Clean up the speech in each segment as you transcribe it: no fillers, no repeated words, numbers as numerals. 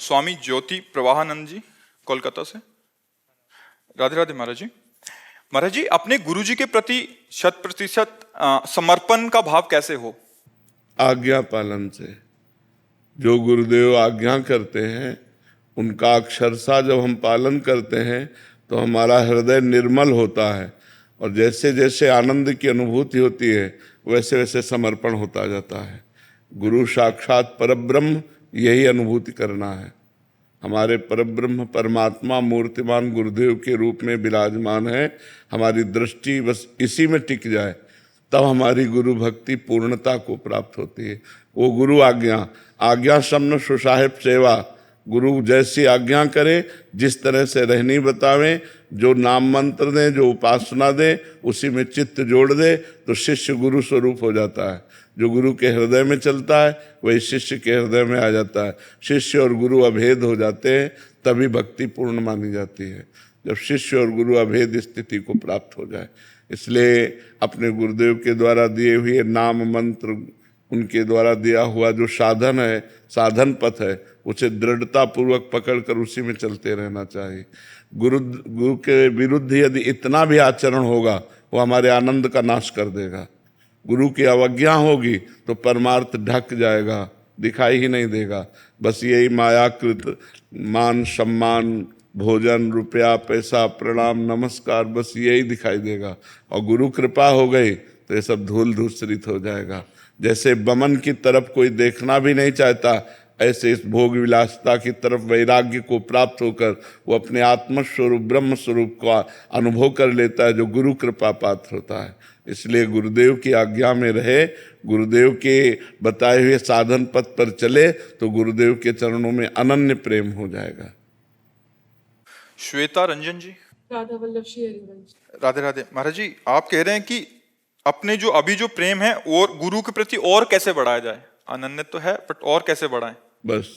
स्वामी ज्योति प्रवाहानंद जी, कोलकाता से। राधे राधे महाराज जी। महाराज जी, अपने गुरु जी के प्रति 100% समर्पण का भाव कैसे हो? आज्ञा पालन से। जो गुरुदेव आज्ञा करते हैं उनका अक्षरशः जब हम पालन करते हैं तो हमारा हृदय निर्मल होता है, और जैसे जैसे आनंद की अनुभूति होती है वैसे वैसे समर्पण होता जाता है। गुरु साक्षात परब्रह्म, यही अनुभूति करना है। हमारे परब्रह्म परमात्मा मूर्तिमान गुरुदेव के रूप में विराजमान है। हमारी दृष्टि बस इसी में टिक जाए तब हमारी गुरु भक्ति पूर्णता को प्राप्त होती है। वो गुरु आज्ञा, आज्ञा सम्न सुसाहिब सेवा। गुरु जैसी आज्ञा करे, जिस तरह से रहनी बतावें, जो नाम मंत्र दें, जो उपासना दें, उसी में चित्त जोड़ दे तो शिष्य गुरु स्वरूप हो जाता है। जो गुरु के हृदय में चलता है वही शिष्य के हृदय में आ जाता है। शिष्य और गुरु अभेद हो जाते हैं, तभी भक्ति पूर्ण मानी जाती है, जब शिष्य और गुरु अभेद स्थिति को प्राप्त हो जाए। इसलिए अपने गुरुदेव के द्वारा दिए हुए नाम मंत्र, उनके द्वारा दिया हुआ जो साधन है, साधन पथ है, उसे दृढ़ता पूर्वक पकड़कर उसी में चलते रहना चाहिए। गुरु के विरुद्ध यदि इतना भी आचरण होगा वो हमारे आनंद का नाश कर देगा। गुरु की अवज्ञा होगी तो परमार्थ ढक जाएगा, दिखाई ही नहीं देगा। बस यही मायाकृत मान सम्मान, भोजन, रुपया, पैसा, प्रणाम, नमस्कार, बस यही दिखाई देगा। और गुरु कृपा हो गई तो ये सब धूल धूसरित हो जाएगा। जैसे बमन की तरफ कोई देखना भी नहीं चाहता, ऐसे इस भोग विलासता की तरफ वैराग्य को प्राप्त होकर वो अपने आत्मस्वरूप ब्रह्म स्वरूप का अनुभव कर लेता है, जो गुरु कृपा पात्र होता है। इसलिए गुरुदेव की आज्ञा में रहे, गुरुदेव के बताए हुए साधन पथ पर चले तो गुरुदेव के चरणों में अनन्य प्रेम हो जाएगा। श्वेता रंजन जी। राधा वल्लभ श्री हरिवंश। राधे राधे महाराज जी, आप कह रहे हैं कि अपने जो अभी जो प्रेम है और गुरु के प्रति और कैसे बढ़ाया जाए? अनन्य तो है, बट और कैसे बढ़ाएं? बस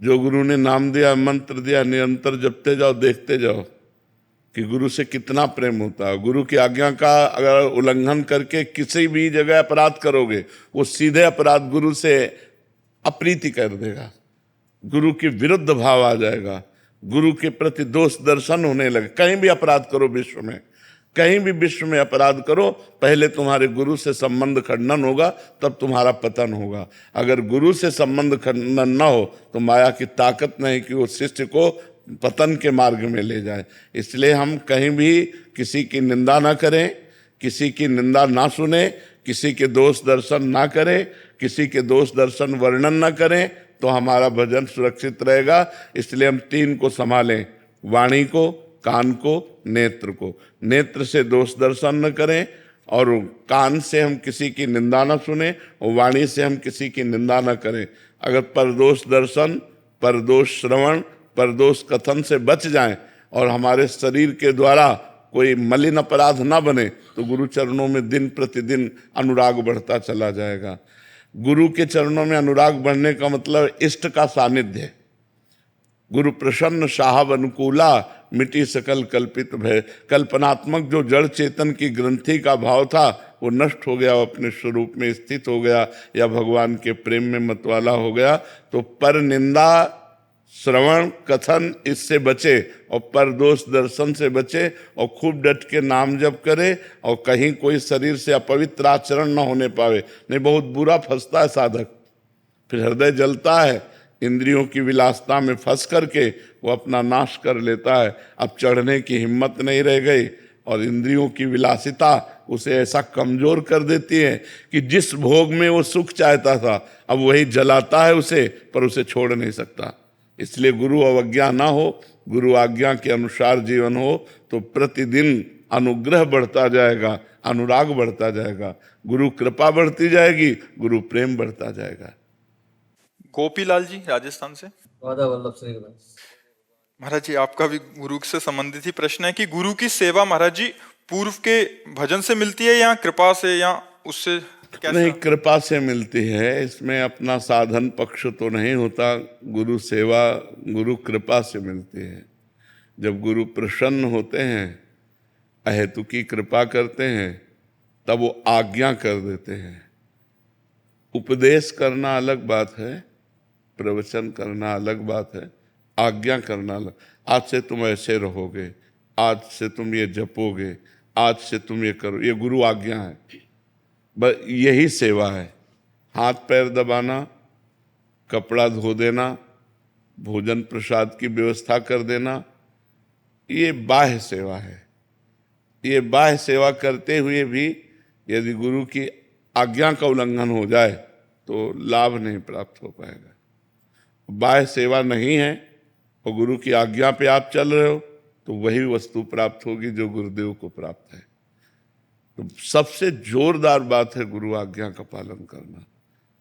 जो गुरु ने नाम दिया, मंत्र दिया, निरंतर जपते जाओ, देखते जाओ कि गुरु से कितना प्रेम होता है। गुरु की आज्ञा का अगर उल्लंघन करके किसी भी जगह अपराध करोगे, वो सीधे अपराध गुरु से अप्रीति कर देगा, गुरु के विरुद्ध भाव आ जाएगा, गुरु के प्रति दोष दर्शन होने लगे। कहीं भी अपराध करो विश्व में, कहीं भी विश्व में अपराध करो, पहले तुम्हारे गुरु से संबंध खंडन होगा, तब तुम्हारा पतन होगा। अगर गुरु से संबंध खंडन न हो तो माया की ताकत नहीं कि वो शिष्य को पतन के मार्ग में ले जाए। इसलिए हम कहीं भी किसी की निंदा ना करें, किसी की निंदा ना सुने, किसी के दोष दर्शन ना करें, किसी के दोष दर्शन वर्णन ना करें, तो हमारा भजन सुरक्षित रहेगा। इसलिए हम तीन को संभालें, वाणी को, कान को, नेत्र को। नेत्र से दोष दर्शन न करें, और कान से हम किसी की निंदा न सुने, और वाणी से हम किसी की निंदा न करें। अगर परदोष दर्शन, परदोष श्रवण, परदोष कथन से बच जाएं और हमारे शरीर के द्वारा कोई मलिन अपराध न बने, तो गुरु चरणों में दिन प्रतिदिन अनुराग बढ़ता चला जाएगा। गुरु के चरणों में अनुराग बढ़ने का मतलब इष्ट का सानिध्य। गुरु प्रसन्न साहब अनुकूला, मिटी सकल कल्पित भय। कल्पनात्मक जो जड़ चेतन की ग्रंथि का भाव था वो नष्ट हो गया, वो अपने स्वरूप में स्थित हो गया, या भगवान के प्रेम में मतवाला हो गया। तो पर निंदा, श्रवण, कथन इससे बचे, और परदोष दर्शन से बचे, और खूब डट के नाम जप करे, और कहीं कोई शरीर से अपवित्र आचरण न होने पावे। नहीं, बहुत बुरा फंसता है साधक, फिर हृदय जलता है, इंद्रियों की विलासता में फंस करके वो अपना नाश कर लेता है। अब चढ़ने की हिम्मत नहीं रह गई, और इंद्रियों की विलासिता उसे ऐसा कमजोर कर देती है कि जिस भोग में वो सुख चाहता था अब वही जलाता है उसे, पर उसे छोड़ नहीं सकता। इसलिए गुरु अवज्ञा ना हो, गुरु आज्ञा के अनुसार जीवन हो, तो प्रतिदिन अनुग्रह बढ़ता जाएगा, अनुराग बढ़ता जाएगा, गुरु कृपा बढ़ती जाएगी, गुरु प्रेम बढ़ता जाएगा। गोपीलाल जी राजस्थान से। राधा वल्लभ श्री हरिवंश। महाराज जी, आपका भी गुरु से संबंधित ही प्रश्न है कि गुरु की सेवा महाराज जी पूर्व के भजन से मिलती है या कृपा से, या उससे कैसा? नहीं, कृपा से मिलती है। इसमें अपना साधन पक्ष तो नहीं होता। गुरु सेवा गुरु कृपा से मिलती है। जब गुरु प्रसन्न होते हैं, अहेतुकी कृपा करते हैं, तब वो आज्ञा कर देते हैं। उपदेश करना अलग बात है, प्रवचन करना अलग बात है, आज्ञा करना अलग। आज से तुम ऐसे रहोगे, आज से तुम ये जपोगे, आज से तुम ये करो, ये गुरु आज्ञा है। बस यही सेवा है। हाथ पैर दबाना, कपड़ा धो देना, भोजन प्रसाद की व्यवस्था कर देना, ये बाह्य सेवा है। ये बाह्य सेवा करते हुए भी यदि गुरु की आज्ञा का उल्लंघन हो जाए तो लाभ नहीं प्राप्त हो पाएगा। बाह्य सेवा नहीं है और गुरु की आज्ञा पे आप चल रहे हो तो वही वस्तु प्राप्त होगी जो गुरुदेव को प्राप्त है। तो सबसे जोरदार बात है गुरु आज्ञा का पालन करना,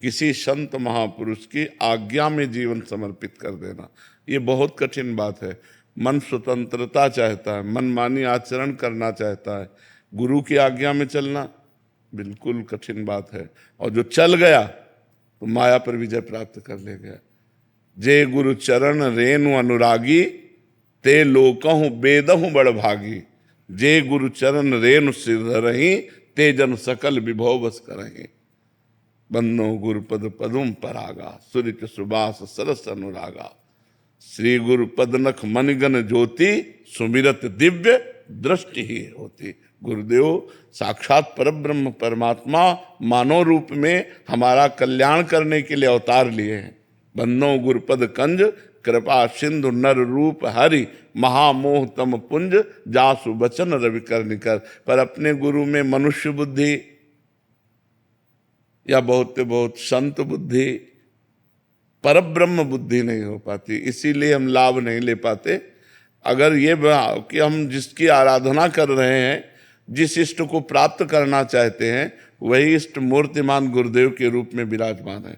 किसी संत महापुरुष की आज्ञा में जीवन समर्पित कर देना। ये बहुत कठिन बात है। मन स्वतंत्रता चाहता है, मनमानी आचरण करना चाहता है, गुरु की आज्ञा में चलना बिल्कुल कठिन बात है। और जो चल गया तो माया पर विजय प्राप्त कर ले गया। जे गुरु चरण रेणु अनुरागी, ते लोकहु बेदहु बड़ भागी। जे गुरु चरण रेणु सिर रही, ते जन सकल विभव बस करही। बन्नो गुरुपद पदुम परागा, सुरित सुबास सरस अनुरागा। श्री गुरु पदनख मनगन ज्योति, सुमिरत दिव्य दृष्टि ही होती। गुरुदेव साक्षात परब्रह्म परमात्मा मानव रूप में हमारा कल्याण करने के लिए अवतार लिए हैं। बन्नो गुरुपद कंज, कृपा सिंधु नर रूप हरि। महामोह तम पुंज, जासु बचन रवि कर निकर। पर अपने गुरु में मनुष्य बुद्धि या बहुत संत बुद्धि, परब्रह्म बुद्धि नहीं हो पाती, इसीलिए हम लाभ नहीं ले पाते। अगर ये कि हम जिसकी आराधना कर रहे हैं, जिस इष्ट को प्राप्त करना चाहते हैं, वही इष्ट मूर्तिमान गुरुदेव के रूप में विराजमान है।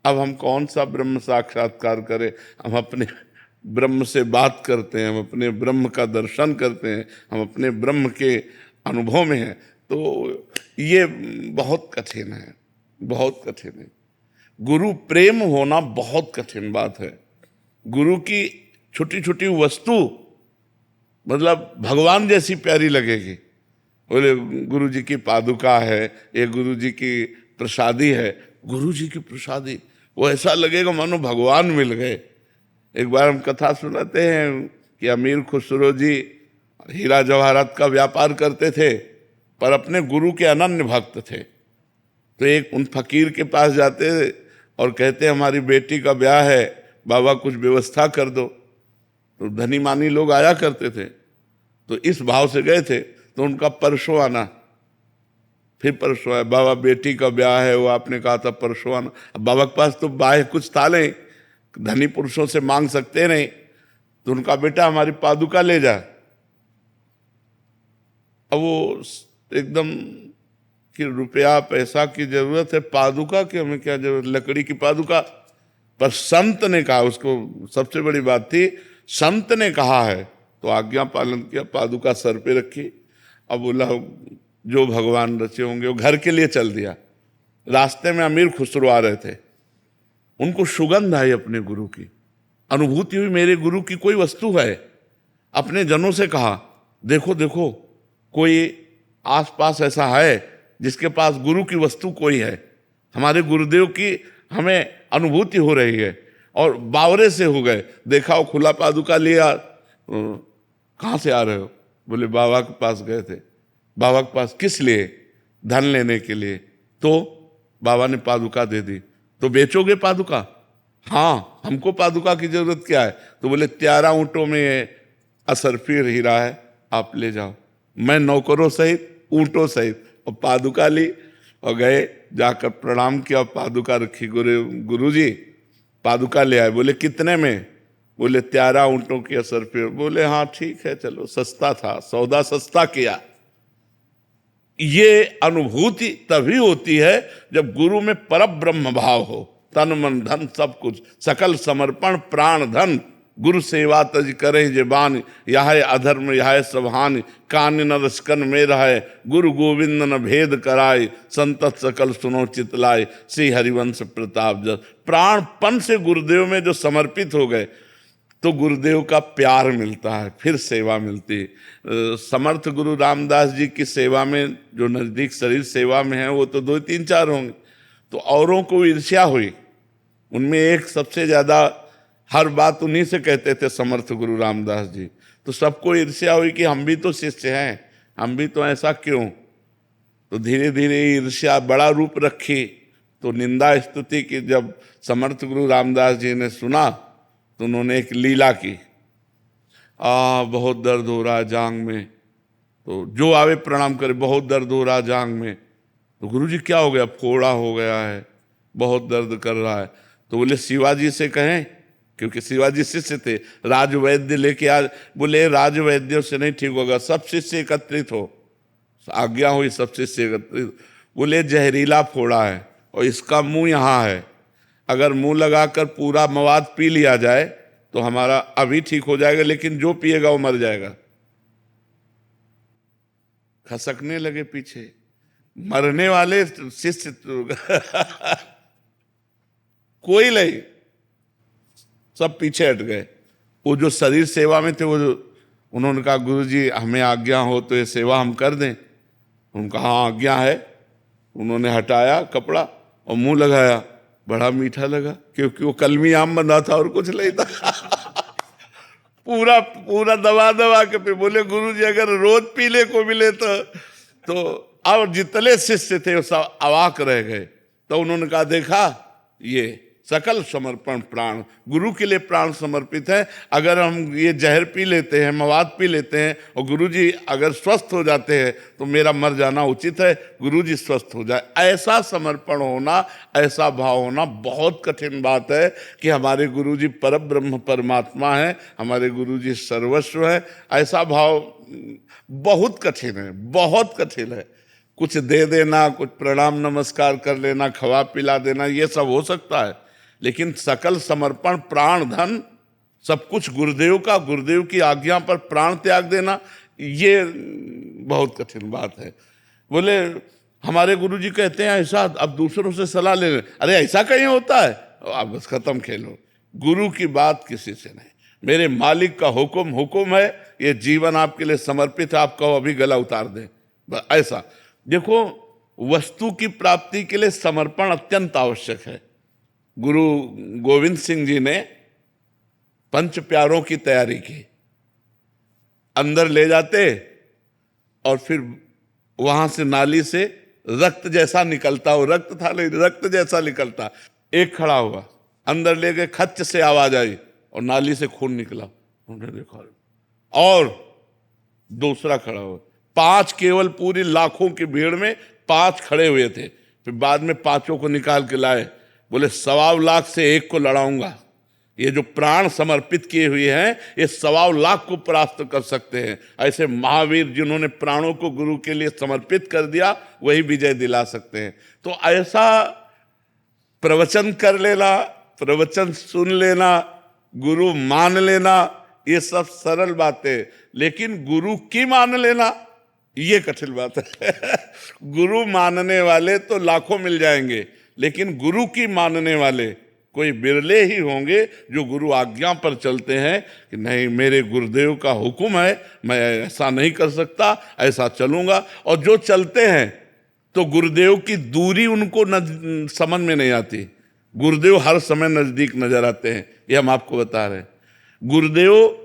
अब हम कौन सा ब्रह्म साक्षात्कार करें? हम अपने ब्रह्म से बात करते हैं, हम अपने ब्रह्म का दर्शन करते हैं, हम अपने ब्रह्म के अनुभव में हैं। तो ये बहुत कठिन है, बहुत कठिन है। गुरु प्रेम होना बहुत कठिन बात है। गुरु की छोटी छोटी वस्तु मतलब भगवान जैसी प्यारी लगेगी। बोले गुरु जी की पादुका है, ये गुरु जी की प्रसादी है, गुरु जी की प्रसादी, वो ऐसा लगेगा मानो भगवान मिल गए। एक बार हम कथा सुनाते हैं कि अमीर खुसरो जी हीरा जवाहरात का व्यापार करते थे, पर अपने गुरु के अनन्य भक्त थे। तो एक उन फकीर के पास जाते और कहते हमारी बेटी का ब्याह है, बाबा कुछ व्यवस्था कर दो। तो धनी मानी लोग आया करते थे, तो इस भाव से गए थे। तो उनका परसों आना, फिर परसों आया, बाबा बेटी का ब्याह है, वो आपने कहा था परसों आना। अब बाबा के पास तो बाह्य कुछ था नहीं, धनी पुरुषों से मांग सकते नहीं। तो उनका बेटा हमारी पादुका ले जा। अब वो एकदम कि रुपया पैसा की जरूरत है, पादुका की हमें क्या जरूरत, लकड़ी की पादुका। पर संत ने कहा, उसको सबसे बड़ी बात थी, संत ने कहा है तो आज्ञा पालन किया, पादुका सर पे रखी। अब बोला जो भगवान रचे होंगे, वो घर के लिए चल दिया। रास्ते में अमीर खुसरो आ रहे थे, उनको सुगंध आई अपने गुरु की, अनुभूति हुई मेरे गुरु की कोई वस्तु है। अपने जनों से कहा देखो देखो कोई आसपास ऐसा है जिसके पास गुरु की वस्तु कोई है, हमारे गुरुदेव की हमें अनुभूति हो रही है। और बावरे से हो गए, देखा वो खुला पादुका लिया। कहाँ से आ रहे हो? बोले बाबा के पास गए थे। बाबा के पास किस लिए? धन लेने के लिए। तो बाबा ने पादुका दे दी। तो बेचोगे पादुका? हाँ, हमको पादुका की जरूरत क्या है? तो बोले 13 ऊँटों में असरफी हीरा है, आप ले जाओ। मैं नौकरों सहित ऊँटों सहित और पादुका ली और गए, जाकर प्रणाम किया, पादुका रखी। गुरु जी पादुका ले आए। बोले कितने में? बोले 13 ऊँटों की असरफी। बोले हाँ ठीक है, चलो, सस्ता था, सौदा सस्ता किया। ये अनुभूति तभी होती है जब गुरु में परब्रह्म भाव हो, तन मन धन सब कुछ, सकल समर्पण प्राण धन। गुरु सेवा तज करे जे बान, यह अधर्म यह सब हानि, कान न रसकन में रहे, गुरु गोविंद न भेद कराए, संतत सकल सुनो चितलाए, श्री हरिवंश प्रताप जस। प्राणपन से गुरुदेव में जो समर्पित हो गए तो गुरुदेव का प्यार मिलता है, फिर सेवा मिलती है। समर्थ गुरु रामदास जी की सेवा में जो नजदीक शरीर सेवा में है वो तो 2 3 4 होंगे। तो औरों को ईर्ष्या हुई, उनमें एक सबसे ज्यादा हर बात उन्हीं से कहते थे समर्थ गुरु रामदास जी। तो सबको ईर्ष्या हुई कि हम भी तो शिष्य हैं, हम भी तो ऐसा क्यों। तो धीरे धीरे ईर्ष्या बड़ा रूप रखी। तो निंदा स्तुति की जब समर्थ गुरु रामदास जी ने सुना तो उन्होंने एक लीला की, बहुत दर्द हो रहा है जांग में। तो जो आवे प्रणाम करे, बहुत दर्द हो रहा है जांग में। तो गुरुजी क्या हो गया? फोड़ा हो गया है, बहुत दर्द कर रहा है। तो बोले शिवाजी से कहें, क्योंकि शिवाजी शिष्य थे, राजवैद्य लेके आ। बोले राजवैद्यों से नहीं ठीक होगा, सब शिष्य एकत्रित हो। आज्ञा हुई, सब शिष्य एकत्रित। बोले जहरीला फोड़ा है और इसका मुंह यहाँ है, अगर मुंह लगाकर पूरा मवाद पी लिया जाए तो हमारा अभी ठीक हो जाएगा, लेकिन जो पिएगा वो मर जाएगा। खसकने लगे पीछे, मरने वाले शिष्य कोई नहीं, सब पीछे हट गए। वो जो शरीर सेवा में थे, वो उन्होंने कहा गुरुजी हमें आज्ञा हो तो ये सेवा हम कर दें। उनका हाँ आज्ञा है। उन्होंने हटाया कपड़ा और मुंह लगाया, बड़ा मीठा लगा, क्योंकि वो कलमी आम बना था और कुछ नहीं था। पूरा पूरा दबा दबा के पे बोले गुरुजी अगर रोज पीले को मिले तो अब जितने शिष्य थे वो सब अवाक रह गए। तो उन्होंने कहा देखा, ये सकल समर्पण प्राण, गुरु के लिए प्राण समर्पित है। अगर हम ये जहर पी लेते हैं, मवाद पी लेते हैं और गुरुजी अगर स्वस्थ हो जाते हैं तो मेरा मर जाना उचित है, गुरुजी स्वस्थ हो जाए। ऐसा समर्पण होना, ऐसा भाव होना बहुत कठिन बात है कि हमारे गुरुजी परब्रह्म परमात्मा है, हमारे गुरुजी सर्वस्व है। ऐसा भाव बहुत कठिन है, बहुत कठिन है। कुछ दे देना, कुछ प्रणाम नमस्कार कर लेना, खवा पिला देना, ये सब हो सकता है, लेकिन सकल समर्पण, प्राण धन सब कुछ गुरुदेव का, गुरुदेव की आज्ञा पर प्राण त्याग देना, ये बहुत कठिन बात है। बोले हमारे गुरुजी कहते हैं ऐसा, अब दूसरों से सलाह ले लें। अरे ऐसा कहीं होता है? अब बस खत्म खेलो, गुरु की बात किसी से नहीं। मेरे मालिक का हुक्म हुक्म है, ये जीवन आपके लिए समर्पित है, आप कहो अभी गला उतार दें, ऐसा। देखो, वस्तु की प्राप्ति के लिए समर्पण अत्यंत आवश्यक है। गुरु गोविंद सिंह जी ने पंच प्यारों की तैयारी की, अंदर ले जाते और फिर वहां से नाली से रक्त जैसा निकलता, वो रक्त था लेकिन रक्त जैसा निकलता। एक खड़ा हुआ, अंदर ले गए, खच्च से आवाज आई और नाली से खून निकला। उन्होंने देखा, और दूसरा खड़ा हुआ। 5 केवल पूरी लाखों की भीड़ में 5 खड़े हुए थे। फिर बाद में 5 को निकाल के लाए। बोले 1.25 लाख से 1 को लड़ाऊंगा। ये जो प्राण समर्पित किए हुए हैं, ये 1.25 लाख को परास्त कर सकते हैं। ऐसे महावीर जिन्होंने प्राणों को गुरु के लिए समर्पित कर दिया, वही विजय दिला सकते हैं। तो ऐसा प्रवचन कर लेना, प्रवचन सुन लेना, गुरु मान लेना, ये सब सरल बातें, लेकिन गुरु की मान लेना ये कठिन बात है। गुरु मानने वाले तो लाखों मिल जाएंगे, लेकिन गुरु की मानने वाले कोई बिरले ही होंगे जो गुरु आज्ञा पर चलते हैं कि नहीं, मेरे गुरुदेव का हुक्म है, मैं ऐसा नहीं कर सकता, ऐसा चलूंगा। और जो चलते हैं तो गुरुदेव की दूरी उनको समझ में नहीं आती। गुरुदेव हर समय नजदीक नजर आते हैं, ये हम आपको बता रहे हैं। गुरुदेव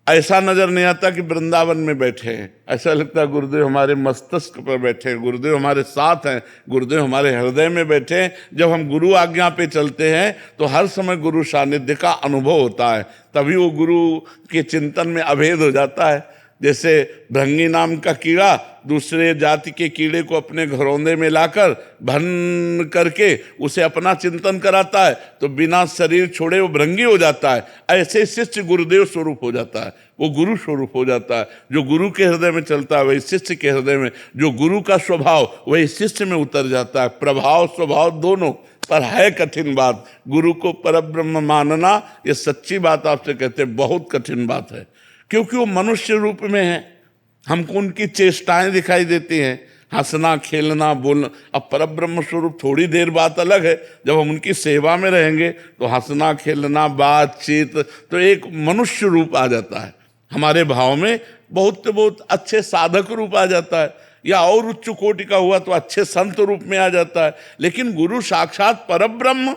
ऐसा नजर नहीं आता कि वृंदावन में बैठे हैं, ऐसा लगता है गुरुदेव हमारे मस्तिष्क पर बैठे हैं, गुरुदेव हमारे साथ हैं, गुरुदेव हमारे हृदय में बैठे हैं। जब हम गुरु आज्ञा पे चलते हैं तो हर समय गुरु सानिध्य का अनुभव होता है, तभी वो गुरु के चिंतन में अभेद हो जाता है। जैसे भृंगी नाम का कीड़ा दूसरे जाति के कीड़े को अपने घरौंदे में लाकर भन करके उसे अपना चिंतन कराता है, तो बिना शरीर छोड़े वो भृंगी हो जाता है। ऐसे शिष्य गुरुदेव स्वरूप हो जाता है, वो गुरु स्वरूप हो जाता है। जो गुरु के हृदय में चलता है वही शिष्य के हृदय में, जो गुरु का स्वभाव वही शिष्य में उतर जाता है। प्रभाव स्वभाव दोनों, पर है कठिन बात। गुरु को परब्रह्म मानना, ये सच्ची बात आपसे कहते हैं, बहुत कठिन बात है, क्योंकि वो मनुष्य रूप में है। हमको उनकी चेष्टाएं दिखाई देती हैं, हंसना खेलना बोलना। अब परब्रह्म स्वरूप थोड़ी देर बात अलग है, जब हम उनकी सेवा में रहेंगे तो हंसना खेलना बातचीत, तो एक मनुष्य रूप आ जाता है हमारे भाव में, बहुत अच्छे साधक रूप आ जाता है, या और उच्च कोटि का हुआ तो अच्छे संत रूप में आ जाता है। लेकिन गुरु साक्षात परब्रह्म,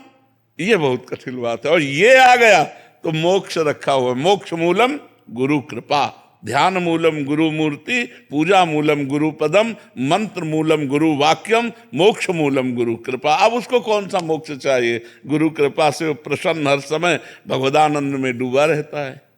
ये बहुत कठिन बात है। और ये आ गया तो मोक्ष रखा हुआ। मोक्ष मूलम गुरु कृपा, ध्यान मूलम गुरु मूर्ति, पूजा मूलम गुरु पदम, मंत्र मूलम गुरु वाक्यम, मोक्ष मूलम गुरु कृपा। अब उसको कौन सा मोक्ष चाहिए? गुरु कृपा से वो प्रसन्न हर समय भगवदानंद में डूबा रहता है।